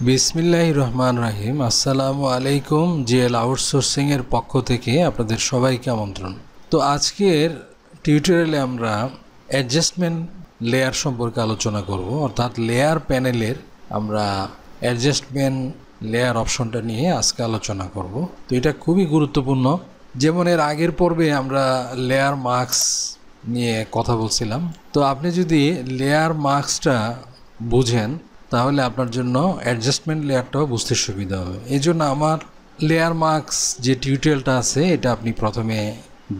বিসমিল্লাহির রহমান রাহিম। আসসালামু আলাইকুম। জিএল আউটসোর্সিং এর পক্ষ থেকে আপনাদের সবাইকে আমন্ত্রণ। তো আজকের টিউটোরিয়ালে আমরা অ্যাডজাস্টমেন্ট লেয়ার সম্পর্কে আলোচনা করব, অর্থাৎ লেয়ার প্যানেলের আমরা অ্যাডজাস্টমেন্ট লেয়ার অপশনটা নিয়ে আজকে আলোচনা করব। তো এটা খুবই গুরুত্বপূর্ণ। যেমন এর আগের পর্বে আমরা লেয়ার মার্কস নিয়ে কথা বলছিলাম। তো আপনি যদি লেয়ার মার্কসটা বুঝেন তাহলে আপনার জন্য অ্যাডজাস্টমেন্ট লেয়ারটাও বুঝতে সুবিধা হবে। এই জন্য আমার লেয়ার মার্কস যে টিউটোরিয়ালটা আছে এটা আপনি প্রথমে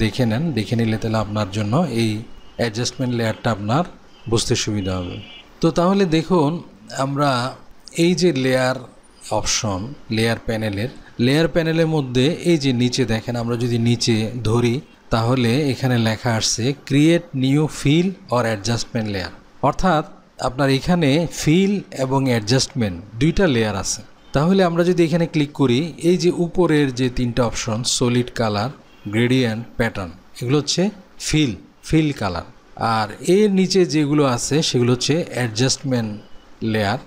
দেখে নেন। দেখে নিলে তাহলে আপনার জন্য এই অ্যাডজাস্টমেন্ট লেয়ারটা আপনার বুঝতে সুবিধা হবে। তো তাহলে দেখুন, আমরা এই যে লেয়ার অপশন লেয়ার প্যানেলের মধ্যে এই যে নিচে দেখেন, আমরা যদি নিচে ধরি তাহলে এখানে লেখা আসছে create new fill or adjustment layer. অর্থাৎ আপনার এখানে ফিল এবং অ্যাডজাস্টমেন্ট দুইটা লেয়ার আছে। তাহলে আমরা যদি এখানে ক্লিক করি, এই যে উপরের যে তিনটা option solid colour, gradient, pattern, এগুলো হচ্ছে ফিল কালার। আর এর নিচে যেগুলো আছে সেগুলো হচ্ছে অ্যাডজাস্টমেন্ট লেয়ার।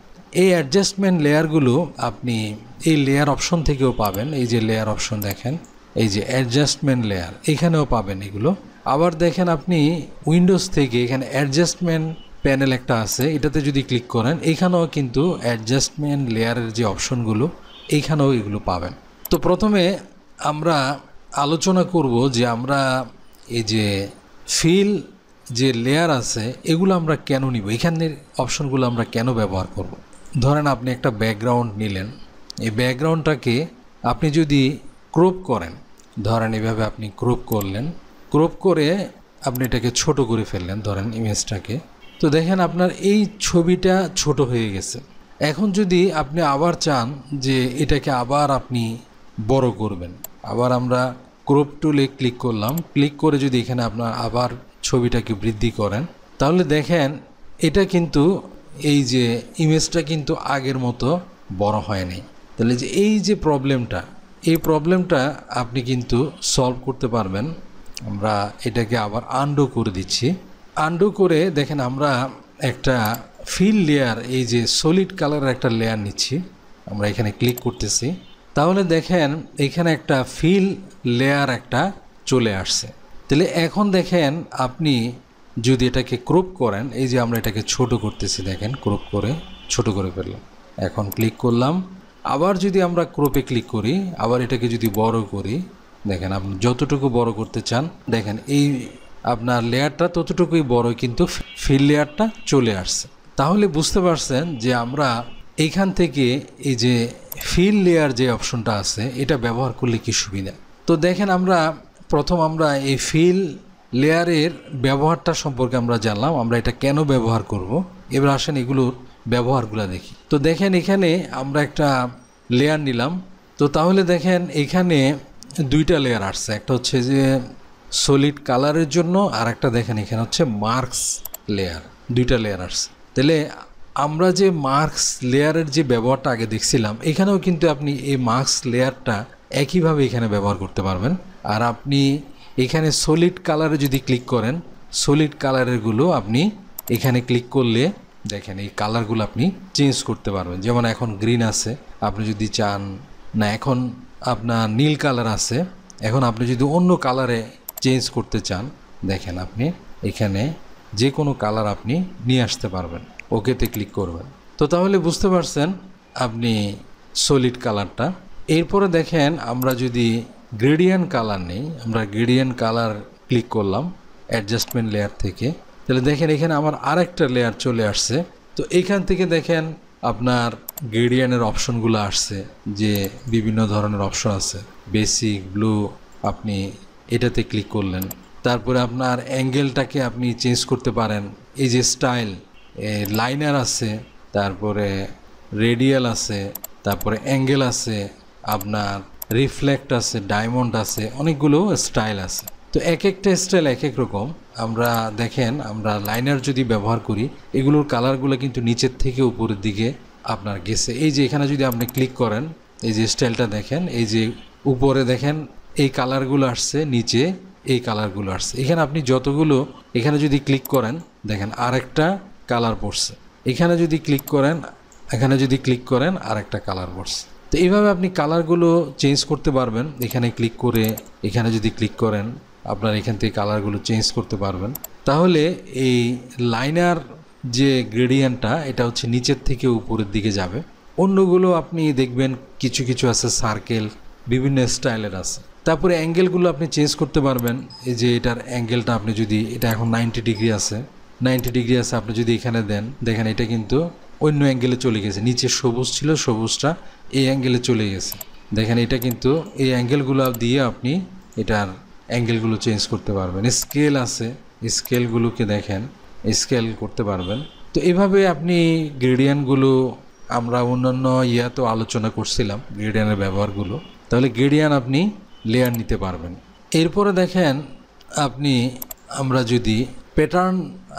এই অ্যাডজাস্টমেন্ট লেয়ারগুলো আপনি এই লেয়ার অপশন থেকেও পাবেন। এই যে লেয়ার অপশন দেখেন, এই যে অ্যাডজাস্টমেন্ট লেয়ার, এখানেও পাবেন এগুলো। আবার দেখেন আপনি উইন্ডোজ থেকে এখানে অ্যাডজাস্টমেন্ট প্যানেল একটা আছে, এটাতে যদি ক্লিক করেন এখানেও কিন্তু অ্যাডজাস্টমেন্ট লেয়ারের যে অপশনগুলো এইখানেও এগুলো পাবেন। তো প্রথমে আমরা আলোচনা করব যে আমরা এই যে ফিল যে লেয়ার আছে এগুলো আমরা কেন নিব, এখানের অপশনগুলো আমরা কেন ব্যবহার করব। ধরেন আপনি একটা ব্যাকগ্রাউন্ড নিলেন, এই ব্যাকগ্রাউন্ডটাকে আপনি যদি ক্রপ করেন, ধরেন এভাবে আপনি ক্রপ করলেন, ক্রপ করে আপনি এটাকে ছোট করে ফেললেন, ধরেন ইমেজটাকে। তো দেখেন আপনার এই ছবিটা ছোট হয়ে গেছে। এখন যদি আপনি আবার চান যে এটাকে আবার আপনি বড় করবেন, আবার আমরা ক্রপ টুলে ক্লিক করলাম, ক্লিক করে যদি এখানে আপনার আবার ছবিটাকে বৃদ্ধি করেন, তাহলে দেখেন এটা কিন্তু এই যে ইমেজটা কিন্তু আগের মতো বড় হয়নি। তাহলে যে এই যে প্রবলেমটা আপনি কিন্তু সলভ করতে পারবেন। আমরা এটাকে আবার আনডু করে দিচ্ছি। আনডু করে দেখেন আমরা একটা ফিল লেয়ার, এই যে সলিড কালারের একটা লেয়ার নিচ্ছি, আমরা এখানে ক্লিক করতেছি। তাহলে দেখেন এখানে একটা ফিল লেয়ার একটা চলে আসছে। তাহলে এখন দেখেন আপনি যদি এটাকে ক্রপ করেন, এই যে আমরা এটাকে ছোট করতেছি, দেখেন ক্রপ করে ছোট করে ফেললাম। এখন ক্লিক করলাম, আবার যদি আমরা ক্রপে ক্লিক করি, আবার এটাকে যদি বড় করি, দেখেন আপনি যতটুকু বড় করতে চান, দেখেন এই আপনার লেয়ারটা ততটুকুই বড়, কিন্তু ফিল লেয়ারটা চলে আসছে। তাহলে বুঝতে পারছেন যে আমরা এইখান থেকে এই যে ফিল লেয়ার যে অপশনটা আছে এটা ব্যবহার করলে কি সুবিধা। তো দেখেন আমরা এই ফিল লেয়ারের ব্যবহারটা সম্পর্কে আমরা জানলাম, আমরা এটা কেন ব্যবহার করব। এবার আসেন এগুলোর ব্যবহারগুলো দেখি। তো দেখেন এখানে আমরা একটা লেয়ার নিলাম। তো তাহলে দেখেন এখানে দুইটা লেয়ার আসছে, একটা হচ্ছে যে সলিড কালারের জন্য, আর একটা দেখেন এখানে হচ্ছে মার্কস লেয়ার, দুইটা লেয়ার আসছে। তাহলে আমরা যে মার্কস লেয়ারের যে ব্যবহারটা আগে দেখছিলাম, এখানেও কিন্তু আপনি এই মার্কস লেয়ারটা একইভাবে এখানে ব্যবহার করতে পারবেন। আর আপনি এখানে সলিড কালারে যদি ক্লিক করেন, সলিড কালারেরগুলো আপনি এখানে ক্লিক করলে দেখেন এই কালারগুলো আপনি চেঞ্জ করতে পারবেন। যেমন এখন গ্রিন আছে, আপনি যদি চান না, এখন আপনার নীল কালার আছে, এখন আপনি যদি অন্য কালারে চেঞ্জ করতে চান, দেখেন আপনি এখানে যে কোনো কালার আপনি নিয়ে আসতে পারবেন, ওকেতে ক্লিক করবেন। তো তাহলে বুঝতে পারছেন আপনি সলিড কালারটা। এরপরে দেখেন আমরা যদি গ্রেডিয়েন্ট কালার নেই, আমরা গ্রেডিয়েন্ট কালার ক্লিক করলাম অ্যাডজাস্টমেন্ট লেয়ার থেকে, তাহলে দেখেন এখানে আমার আরেকটা লেয়ার চলে আসছে। তো এইখান থেকে দেখেন আপনার গ্রেডিয়েন্টের অপশনগুলো আসছে, যে বিভিন্ন ধরনের অপশন আছে, বেসিক, ব্লু, আপনি এটাতে ক্লিক করলেন। তারপরে আপনার অ্যাঙ্গেলটাকে আপনি চেঞ্জ করতে পারেন, এই যে স্টাইল, লাইনার আছে, তারপরে রেডিয়াল আছে, তারপরে অ্যাঙ্গেল আছে, আপনার রিফ্লেক্ট আছে, ডায়মন্ড আছে, অনেকগুলো স্টাইল আছে। তো এক একটা স্টাইল এক এক রকম। আমরা দেখেন আমরা লাইনার যদি ব্যবহার করি, এগুলোর কালারগুলো কিন্তু নিচের থেকে উপরের দিকে আপনার গেছে। এই যে এখানে যদি আপনি ক্লিক করেন, এই যে স্টাইলটা দেখেন, এই যে উপরে দেখেন এই কালারগুলো আসছে, নিচে এই কালারগুলো আসছে। এখানে আপনি যতগুলো এখানে যদি ক্লিক করেন, দেখেন আরেকটা কালার পড়ছে। এখানে যদি ক্লিক করেন এখানে যদি ক্লিক করেন আরেকটা কালার পড়ছে। তো এইভাবে আপনি কালারগুলো চেঞ্জ করতে পারবেন। এখানে ক্লিক করে এখানে যদি ক্লিক করেন আপনার এখান থেকে কালারগুলো চেঞ্জ করতে পারবেন। তাহলে এই লাইনার যে গ্রেডিয়েন্টটা এটা হচ্ছে নিচের থেকে উপরের দিকে যাবে। অন্যগুলো আপনি দেখবেন কিছু কিছু আছে সার্কেল, বিভিন্ন স্টাইলের আছে। তারপরে অ্যাঙ্গেলগুলো আপনি চেঞ্জ করতে পারবেন। এই যে এটার অ্যাঙ্গেলটা আপনি যদি এটা এখন 90 ডিগ্রি আছে, 90 ডিগ্রি আছে, আপনি যদি এখানে দেন দেখেন এটা কিন্তু অন্য অ্যাঙ্গেলে চলে গেছে। নিচে সবুজ ছিল, সবুজটা এই অ্যাঙ্গেলে চলে গেছে। দেখেন এটা কিন্তু এই অ্যাঙ্গেলগুলো দিয়ে আপনি এটার অ্যাঙ্গেলগুলো চেঞ্জ করতে পারবেন। স্কেল আছে, স্কেলগুলোকে দেখেন স্কেল করতে পারবেন। তো এভাবে আপনি গ্রেডিয়েন্টগুলো আমরা অন্যান্য ইয়াতেও আলোচনা করছিলাম গ্রেডিয়েন্টের ব্যবহারগুলো। তাহলে গ্রেডিয়েন্ট আপনি লেয়ার নিতে পারবেন। এরপরে দেখেন আপনি আমরা যদি প্যাটার্ন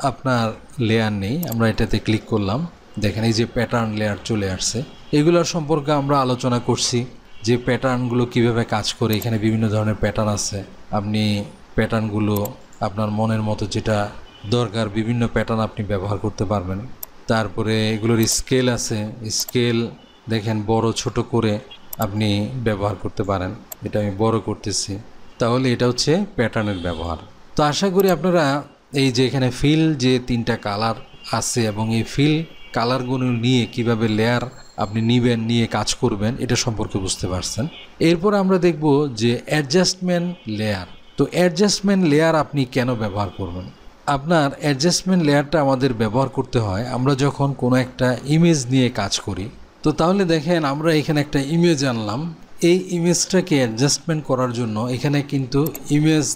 আপনার লেয়ার নেই, আমরা এটাতে ক্লিক করলাম, দেখেন এই যে প্যাটার্ন লেয়ার চলে আসছে। এগুলোর সম্পর্কে আমরা আলোচনা করছি যে প্যাটার্নগুলো কিভাবে কাজ করে। এখানে বিভিন্ন ধরনের প্যাটার্ন আছে, আপনি প্যাটার্নগুলো আপনার মনের মতো যেটা দরকার বিভিন্ন প্যাটার্ন আপনি ব্যবহার করতে পারবেন। তারপরে এগুলোর স্কেল আছে, স্কেল দেখেন বড় ছোট করে আপনি ব্যবহার করতে পারেন। এটা আমি বড় করতেছি, তাহলে এটা হচ্ছে প্যাটার্নের ব্যবহার। তো আশা করি আপনারা এই যে এখানে ফিল যে 3টা কালার আছে এবং এই ফিল কালারগুলো নিয়ে কিভাবে লেয়ার আপনি নিবেন, নিয়ে কাজ করবেন এটা সম্পর্কে বুঝতে পারছেন। এরপর আমরা দেখব যে অ্যাডজাস্টমেন্ট লেয়ার। তো অ্যাডজাস্টমেন্ট লেয়ার আপনি কেন ব্যবহার করবেন? আপনার অ্যাডজাস্টমেন্ট লেয়ারটা আমাদের ব্যবহার করতে হয় আমরা যখন কোনো একটা ইমেজ নিয়ে কাজ করি। তো তাহলে দেখেন আমরা এখানে একটা ইমেজ আনলাম, এই ইমেজটাকে অ্যাডজাস্টমেন্ট করার জন্য এখানে কিন্তু ইমেজ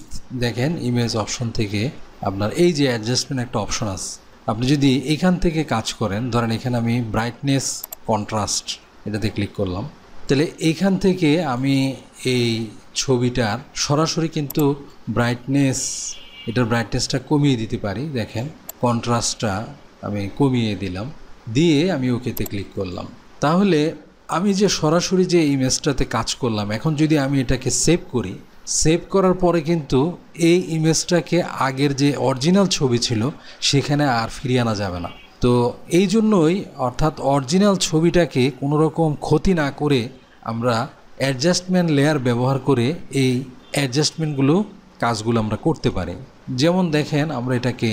দেখেন ইমেজ অপশন থেকে আপনার এই যে অ্যাডজাস্টমেন্ট একটা অপশন আছে, আপনি যদি এখান থেকে কাজ করেন, ধরেন এখানে আমি ব্রাইটনেস কন্ট্রাস্ট এটাতে ক্লিক করলাম, তাহলে এইখান থেকে আমি এই ছবিটার সরাসরি কিন্তু এটার ব্রাইটনেসটা কমিয়ে দিতে পারি। দেখেন কন্ট্রাস্টটা আমি কমিয়ে দিলাম, দিয়ে আমি ওকেতে ক্লিক করলাম। তাহলে আমি যে সরাসরি যে ইমেজটাতে কাজ করলাম, এখন যদি আমি এটাকে সেভ করি, সেভ করার পরে কিন্তু এই ইমেজটাকে আগের যে অরিজিনাল ছবি ছিল সেখানে আর ফিরিয়ে আনা যাবে না। তো এই জন্যই অর্থাৎ অরিজিনাল ছবিটাকে কোনো রকম ক্ষতি না করে আমরা অ্যাডজাস্টমেন্ট লেয়ার ব্যবহার করে এই অ্যাডজাস্টমেন্টগুলো কাজগুলো আমরা করতে পারি। যেমন দেখেন আমরা এটাকে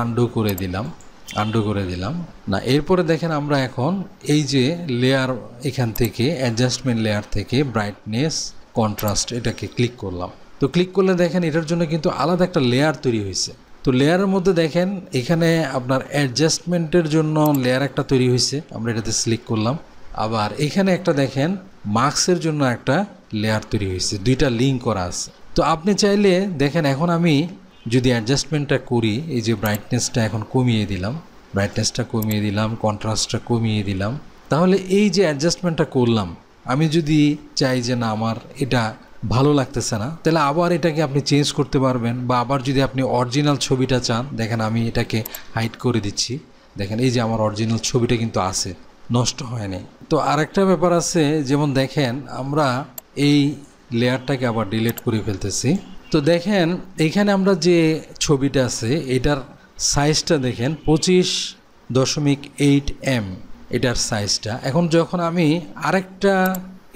আনডু করে দিলাম না। এরপরে দেখেন আমরা এখন এই যে লেয়ার এখান থেকে অ্যাডজাস্টমেন্ট লেয়ার থেকে ব্রাইটনেস কন্ট্রাস্ট এটাকে ক্লিক করলাম। তো ক্লিক করলে দেখেন এটার জন্য কিন্তু আলাদা একটা লেয়ার তৈরি হয়েছে। তো লেয়ারের মধ্যে দেখেন এখানে আপনার অ্যাডজাস্টমেন্টের জন্য লেয়ার একটা তৈরি হয়েছে, আমরা এটাতে সিলেক্ট করলাম। আবার এখানে একটা দেখেন মার্কসের জন্য একটা লেয়ার তৈরি হয়েছে, দুইটা লিঙ্ক করা আছে। তো আপনি চাইলে দেখেন এখন আমি যদি অ্যাডজাস্টমেন্টটা করি, এই যে ব্রাইটনেসটা এখন কমিয়ে দিলাম, কন্ট্রাস্টটা কমিয়ে দিলাম, তাহলে এই যে অ্যাডজাস্টমেন্টটা করলাম, আমি যদি চাই যে না আমার এটা ভালো লাগতেছে না, তাহলে আবার এটাকে আপনি চেঞ্জ করতে পারবেন। বা আবার যদি আপনি অরিজিনাল ছবিটা চান, দেখেন আমি এটাকে হাইড করে দিচ্ছি, দেখেন এই যে আমার অরিজিনাল ছবিটা কিন্তু আছে, নষ্ট হয়নি। তো আরেকটা ব্যাপার আছে, যেমন দেখেন আমরা এই লেয়ারটাকে আবার ডিলিট করে ফেলতেছি। তো দেখেন এইখানে আমরা যে ছবিটা আছে এটার সাইজটা দেখেন 25.8 mm এটার সাইজটা। এখন যখন আমি আরেকটা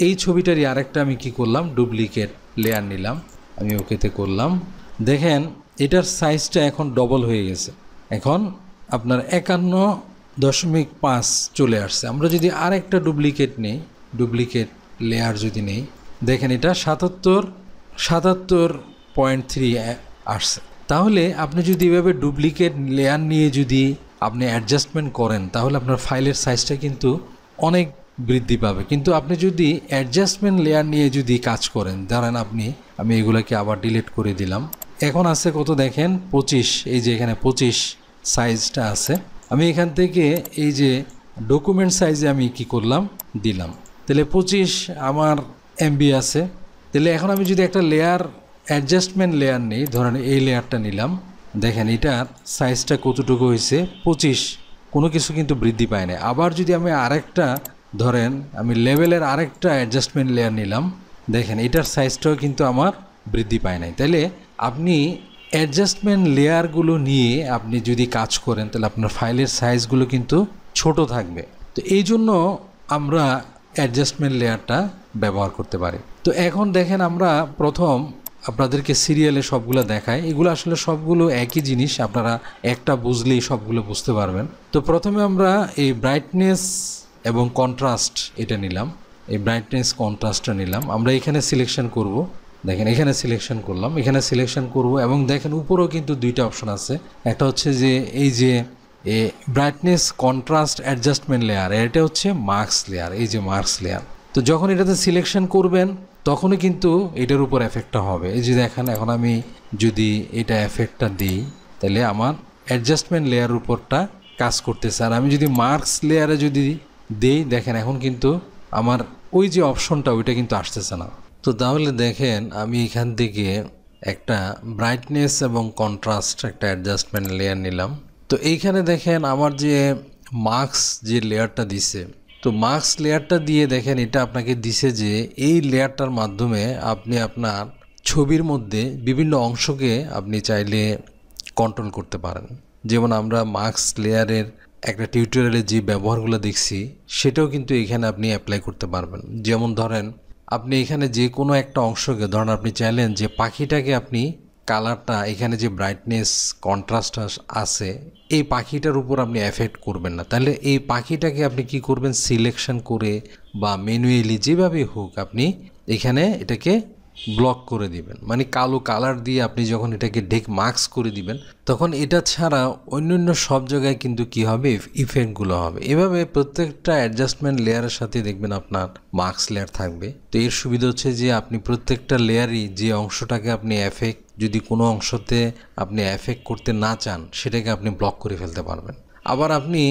এই ছবিটারই আরেকটা আমি কি করলাম, ডুপ্লিকেট লেয়ার নিলাম, আমি ওকেতে করলাম, দেখেন এটার সাইজটা এখন ডবল হয়ে গেছে, এখন আপনার 51.5 চলে আসছে। আমরা যদি আরেকটা ডুপ্লিকেট লেয়ার যদি নেই, দেখেন এটা 77.3 আসছে। তাহলে আপনি যদি এভাবে ডুপ্লিকেট লেয়ার নিয়ে যদি আপনি অ্যাডজাস্টমেন্ট করেন, তাহলে আপনার ফাইলের সাইজটা কিন্তু অনেক বৃদ্ধি পাবে। কিন্তু আপনি যদি অ্যাডজাস্টমেন্ট লেয়ার নিয়ে যদি কাজ করেন, ধরেন আমি এগুলোকে আবার ডিলিট করে দিলাম, এখন আছে কত দেখেন 25, এই যে এখানে 25 সাইজটা আছে। আমি এখান থেকে এই যে ডকুমেন্ট সাইজে আমি কি করলাম দিলাম, তাহলে 25 আমার এমবি আছে। তাহলে এখন আমি যদি একটা লেয়ার অ্যাডজাস্টমেন্ট লেয়ার নিই, ধরেন এই লেয়ারটা নিলাম, দেখেন এটার সাইজটা কতটুকু হয়েছে 25, কোনো কিছু কিন্তু বৃদ্ধি পায় না। আবার যদি আমি আরেকটা ধরেন আমি লেভেলের আরেকটা অ্যাডজাস্টমেন্ট লেয়ার নিলাম, দেখেন এটার সাইজটাও কিন্তু আমার বৃদ্ধি পায় নাই। তাহলে আপনি অ্যাডজাস্টমেন্ট লেয়ারগুলো নিয়ে আপনি যদি কাজ করেন, তাহলে আপনার ফাইলের সাইজগুলো কিন্তু ছোট থাকবে। তো এই জন্য আমরা অ্যাডজাস্টমেন্ট লেয়ারটা ব্যবহার করতে পারি। তো এখন দেখেন আমরা প্রথম আপনাদেরকে সিরিয়ালে সবগুলো দেখাই, এগুলো আসলে সবগুলো একই জিনিস, আপনারা একটা বুঝলেই সবগুলো বুঝতে পারবেন। তো প্রথমে আমরা এই ব্রাইটনেস এবং কন্ট্রাস্ট এটা নিলাম, এই ব্রাইটনেস কন্ট্রাস্টটা নিলাম, আমরা এখানে সিলেকশন করব। দেখেন এখানে সিলেকশন করলাম, এখানে সিলেকশন করব এবং দেখেন উপরেও কিন্তু দুইটা অপশন আছে, একটা হচ্ছে যে এই যে ব্রাইটনেস কন্ট্রাস্ট অ্যাডজাস্টমেন্ট লেয়ার, এটা হচ্ছে মার্কস লেয়ার, এই যে মার্কস লেয়ার। তো যখন এটাতে সিলেকশন করবেন তখনই কিন্তু এটার উপর এফেক্টটা হবে। এই যে দেখেন এখন আমি যদি এটা এফেক্টটা দিই তাহলে আমার অ্যাডজাস্টমেন্ট লেয়ার উপরটা কাজ করতেছে। আর আমি যদি মার্কস লেয়ারে যদি দিই দেখেন এখন কিন্তু আমার ওই যে অপশনটা ওইটা কিন্তু আসতেছে না। তো তাহলে দেখেন আমি এখান থেকে একটা ব্রাইটনেস এবং কন্ট্রাস্ট একটা অ্যাডজাস্টমেন্ট লেয়ার নিলাম। তো এইখানে দেখেন আমার যে মার্কস যে লেয়ারটা দিছে, তো মার্কস লেয়ারটা দিয়ে দেখেন এটা আপনাকে দিছে যে এই লেয়ারটার মাধ্যমে আপনি আপনার ছবির মধ্যে বিভিন্ন অংশকে আপনি চাইলে কন্ট্রোল করতে পারেন। যেমন আমরা মার্কস লেয়ারের একটা টিউটোরিয়ালে যে ব্যবহারগুলো দেখছি সেটাও কিন্তু এখানে আপনি অ্যাপ্লাই করতে পারবেন। যেমন ধরেন আপনি এখানে যে কোনো একটা অংশকে ধরেন আপনি চাইলেন যে পাখিটাকে আপনি কালারটা এখানে যে ব্রাইটনেস কন্ট্রাস্ট আছে এই পাখিটার উপর আপনি এফেক্ট করবেন না, তাহলে এই পাখিটাকে আপনি কি করবেন সিলেকশন করে বা ম্যানুয়ালি যেভাবে হোক আপনি এখানে এটাকে ব্লক করে দিবেন, মানে কালো কালার দিয়ে আপনি যখন এটাকে মার্কস করে দিবেন তখন এটা ছাড়া অন্যান্য সব জায়গায় কিন্তু কি হবে ইফেক্টগুলো হবে। এভাবে প্রত্যেকটা অ্যাডজাস্টমেন্ট লেয়ারের সাথে দেখবেন আপনার মার্কস লেয়ার থাকবে। তো এর সুবিধা হচ্ছে যে আপনি প্রত্যেকটা লেয়ারই যে অংশটাকে আপনি এফেক্ট যদি কোনো অংশতে আপনি এফেক্ট করতে না চান সেটাকে আপনি ব্লক করে ফেলতে পারবেন। আবার আপনি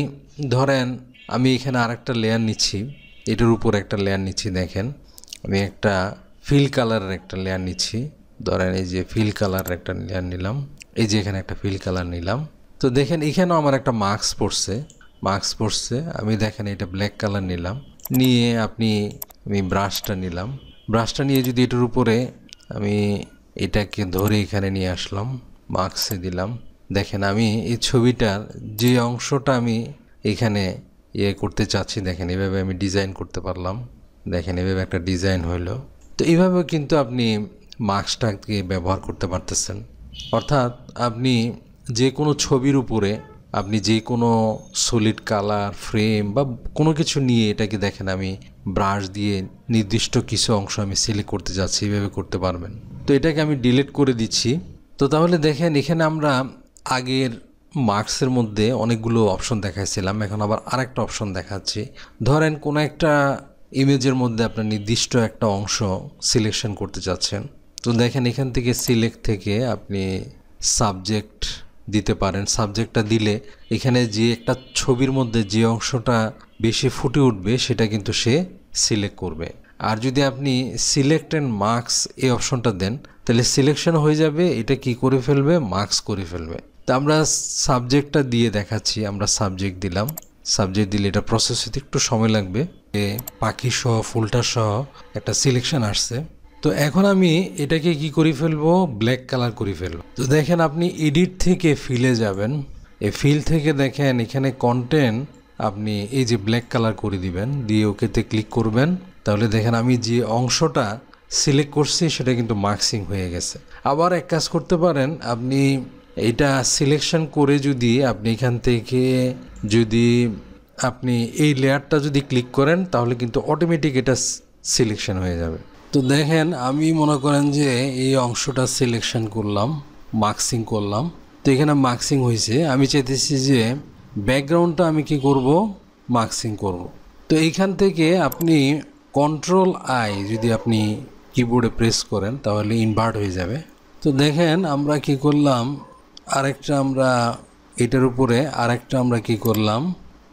ধরেন আমি এখানে আরেকটা লেয়ার নিচ্ছি, এটার উপর একটা লেয়ার নিচ্ছি, দেখেন আমি একটা ফিল কালারের একটা লেয়ার নিচ্ছি, ধরেন এই যে ফিল কালারের একটা লেয়ার নিলাম, এই যে এখানে একটা ফিল কালার নিলাম। তো দেখেন এখানেও আমার একটা মার্কস পড়ছে, আমি দেখেন এটা ব্ল্যাক কালার নিলাম, নিয়ে আমি ব্রাশটা নিলাম, ব্রাশটা নিয়ে যদি এটার উপরে আমি এটাকে ধরে এখানে নিয়ে আসলাম, মার্কসে দিলাম, দেখেন আমি এই ছবিটার যে অংশটা আমি এখানে করতে চাচ্ছি দেখেন এভাবে আমি ডিজাইন করতে পারলাম, দেখেন এভাবে একটা ডিজাইন হইলো। তো এইভাবে কিন্তু আপনি মার্কসটাকে ব্যবহার করতে পারতেছেন। অর্থাৎ আপনি যে কোনো ছবির উপরে আপনি যে কোনো সলিড কালার ফ্রেম বা কোনো কিছু নিয়ে এটাকে দেখেন আমি ব্রাশ দিয়ে নির্দিষ্ট কিছু অংশ আমি সিলেক্ট করতে যাচ্ছি, এইভাবে করতে পারবেন। তো এটাকে আমি ডিলিট করে দিচ্ছি। তো তাহলে দেখেন এখানে আমরা আগের মার্কসের মধ্যে অনেকগুলো অপশন দেখাইছিলাম, এখন আবার আরেকটা অপশন দেখাচ্ছি। ধরেন কোনো একটা ইমেজের মধ্যে আপনার নির্দিষ্ট একটা অংশ সিলেকশন করতে চাচ্ছেন, তো দেখেন এখান থেকে সিলেক্ট থেকে আপনি সাবজেক্ট দিতে পারেন। সাবজেক্টটা দিলে এখানে যে একটা ছবির মধ্যে যে অংশটা বেশি ফুটে উঠবে সেটা কিন্তু সে সিলেক্ট করবে। আর যদি আপনি সিলেক্ট অ্যান্ড মার্কস এই অপশনটা দেন তাহলে সিলেকশন হয়ে যাবে, এটা কি করে ফেলবে মার্কস করে ফেলবে। তো আমরা সাবজেক্টটা দিয়ে দেখাচ্ছি, আমরা সাবজেক্ট দিলাম, সাবজেক্ট দিলে এটা প্রসেস হতে একটু সময় লাগবে। পাখি সহ ফুলটা সহ একটা সিলেকশন আসছে। তো এখন আমি এটাকে কি করে ফেলবো ব্ল্যাক কালার করে ফেলবো। তো দেখেন আপনি এডিট থেকে ফিলে যাবেন, এই ফিল থেকে দেখেন এখানে কন্টেন্ট আপনি এই যে ব্ল্যাক কালার করে দিবেন, দিয়ে ওকেতে ক্লিক করবেন, তাহলে দেখেন আমি যে অংশটা সিলেক্ট করছি সেটা কিন্তু মার্কসিং হয়ে গেছে। আবার এক কাজ করতে পারেন, আপনি এটা সিলেকশন করে যদি আপনি এখান থেকে যদি আপনি এই লেয়ারটা যদি ক্লিক করেন তাহলে কিন্তু অটোমেটিক এটা সিলেকশন হয়ে যাবে। তো দেখেন আমি মনে করেন যে এই অংশটা সিলেকশন করলাম, মার্কসিং করলাম, তো এখানে মার্কসিং হয়েছে। আমি চাইতেছি যে ব্যাকগ্রাউন্ডটা আমি কি করব মার্কসিং করব। তো এইখান থেকে আপনি কন্ট্রোল আই যদি আপনি কিবোর্ডে প্রেস করেন তাহলে ইনভার্ট হয়ে যাবে। তো দেখেন আমরা কি করলাম, আরেকটা আমরা এটার উপরে আরেকটা আমরা কি করলাম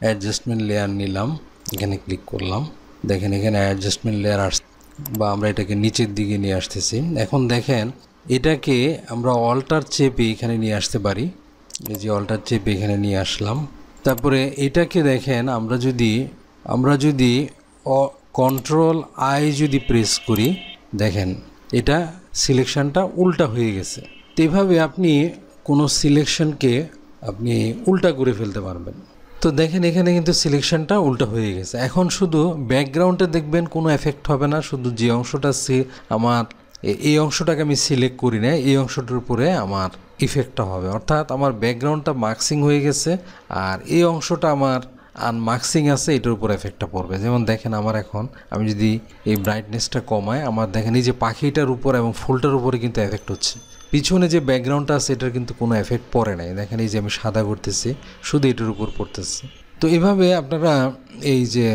অ্যাডজাস্টমেন্ট লেয়ার নিলাম, এখানে ক্লিক করলাম, দেখেন এখানে অ্যাডজাস্টমেন্ট লেয়ার আসছে বা আমরা এটাকে নিচের দিকে নিয়ে আসতেছি। এখন দেখেন এটাকে আমরা অল্টার চেপে এখানে নিয়ে আসতে পারি, এই যে অল্টার চেপে এখানে নিয়ে আসলাম। তারপরে এটাকে দেখেন আমরা যদি কন্ট্রোল আই যদি প্রেস করি দেখেন এটা সিলেকশনটা উল্টা হয়ে গেছে। তো এইভাবে আপনি কোনো সিলেকশনকে আপনি উল্টা করে ফেলতে পারবেন। তো দেখেন এখানে কিন্তু সিলেকশনটা উল্টো হয়ে গেছে। এখন শুধু ব্যাকগ্রাউন্ডে দেখবেন কোনো এফেক্ট হবে না, শুধু যে অংশটা আমার এই অংশটাকে আমি সিলেক্ট করি না, এই অংশটার উপরে আমার ইফেক্টটা হবে, অর্থাৎ আমার ব্যাকগ্রাউন্ডটা মার্কসিং হয়ে গেছে আর এই অংশটা আমার আনমার্কসিং আছে, এটার উপর এফেক্টটা পড়বে। যেমন দেখেন আমার এখন আমি যদি এই ব্রাইটনেসটা কমাই, আমার দেখেন এই যে পাখিটার উপর এবং ফুলটার উপরে কিন্তু এফেক্ট হচ্ছে। পিছনে যে ব্যাকগ্রাউন্ডটা আছে এটার কিন্তু কোনো এফেক্ট পড়ে নাই। দেখেন এই যে আমি সাদা করতেছি, শুধু এটার উপর পড়তেছে। তো এভাবে আপনারা এই যে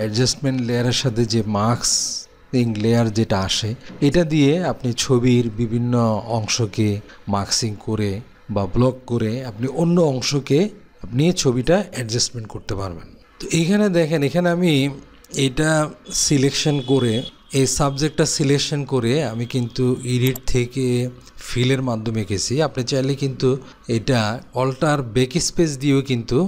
অ্যাডজাস্টমেন্ট লেয়ারের সাথে যে মার্কসিং লেয়ার যেটা আসে, এটা দিয়ে আপনি ছবির বিভিন্ন অংশকে মার্কসিং করে বা ব্লক করে আপনি অন্য অংশকে আপনি ছবিটা অ্যাডজাস্টমেন্ট করতে পারবেন। তো এইখানে দেখেন, এখানে আমি এটা সিলেকশন করে, এই সাবজেক্টটা সিলেকশন করে আমি কিন্তু এডিট থেকে ফিলের মাধ্যমে গেছি। আপনি চাইলে কিন্তু এটা অল্টার ব্যাক স্পেস দিয়েও কিন্তু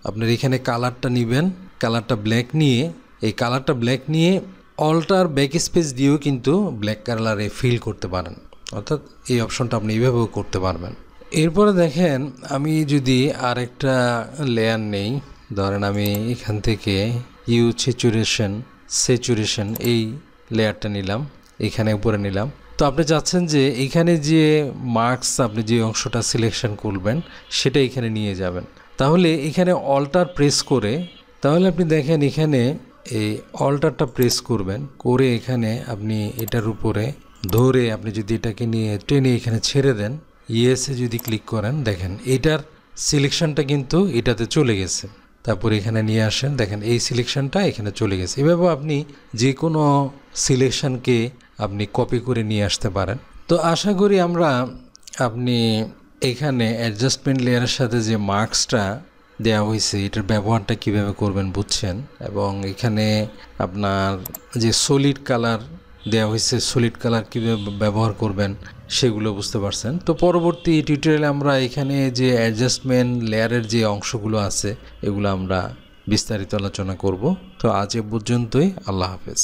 আপনার এখানে কালারটা নেবেন, কালারটা ব্ল্যাক নিয়ে, এই কালারটা ব্ল্যাক নিয়ে অল্টার ব্যাক স্পেস দিয়েও কিন্তু ব্ল্যাক কালারে ফিল করতে পারেন, অর্থাৎ এই অপশনটা আপনি এইভাবেও করতে পারবেন। এরপরে দেখেন আমি যদি আরেকটা লেয়ার নেই, ধরেন আমি এখান থেকে স্যাচুরেশন এই লেয়ারটা নিলাম, এখানে উপরে নিলাম। তো আপনি চাচ্ছেন যে এইখানে যে মার্কস আপনি যে অংশটা সিলেকশন করবেন সেটা এখানে নিয়ে যাবেন, তাহলে এখানে অল্টার প্রেস করে, তাহলে আপনি দেখেন এখানে এই অল্টারটা প্রেস করবেন, করে এখানে আপনি এটার উপরে ধরে আপনি যদি এটাকে নিয়ে টেনে এখানে ছেড়ে দেন, ইয়েসে যদি ক্লিক করেন, দেখেন এটার সিলেকশনটা কিন্তু এটাতে চলে গেছে। তারপর এখানে নিয়ে আসেন, দেখেন এই সিলেকশনটা এখানে চলে গেছে। এভাবে আপনি যে কোনো সিলেকশনকে আপনি কপি করে নিয়ে আসতে পারেন। তো আশা করি আপনি এখানে অ্যাডজাস্টমেন্ট লেয়ারের সাথে যে মার্কসটা দেওয়া হয়েছে এটার ব্যবহারটা কিভাবে করবেন বুঝছেন, এবং এখানে আপনার যে সলিড কালার দেওয়া হয়েছে, সলিড কালার কীভাবে ব্যবহার করবেন সেগুলো বুঝতে পারছেন। তো পরবর্তী টিউটোরিয়ালে আমরা এখানে যে অ্যাডজাস্টমেন্ট লেয়ারের যে অংশগুলো আছে এগুলো আমরা বিস্তারিত আলোচনা করব। তো আজ এ পর্যন্তই, আল্লাহ হাফেজ।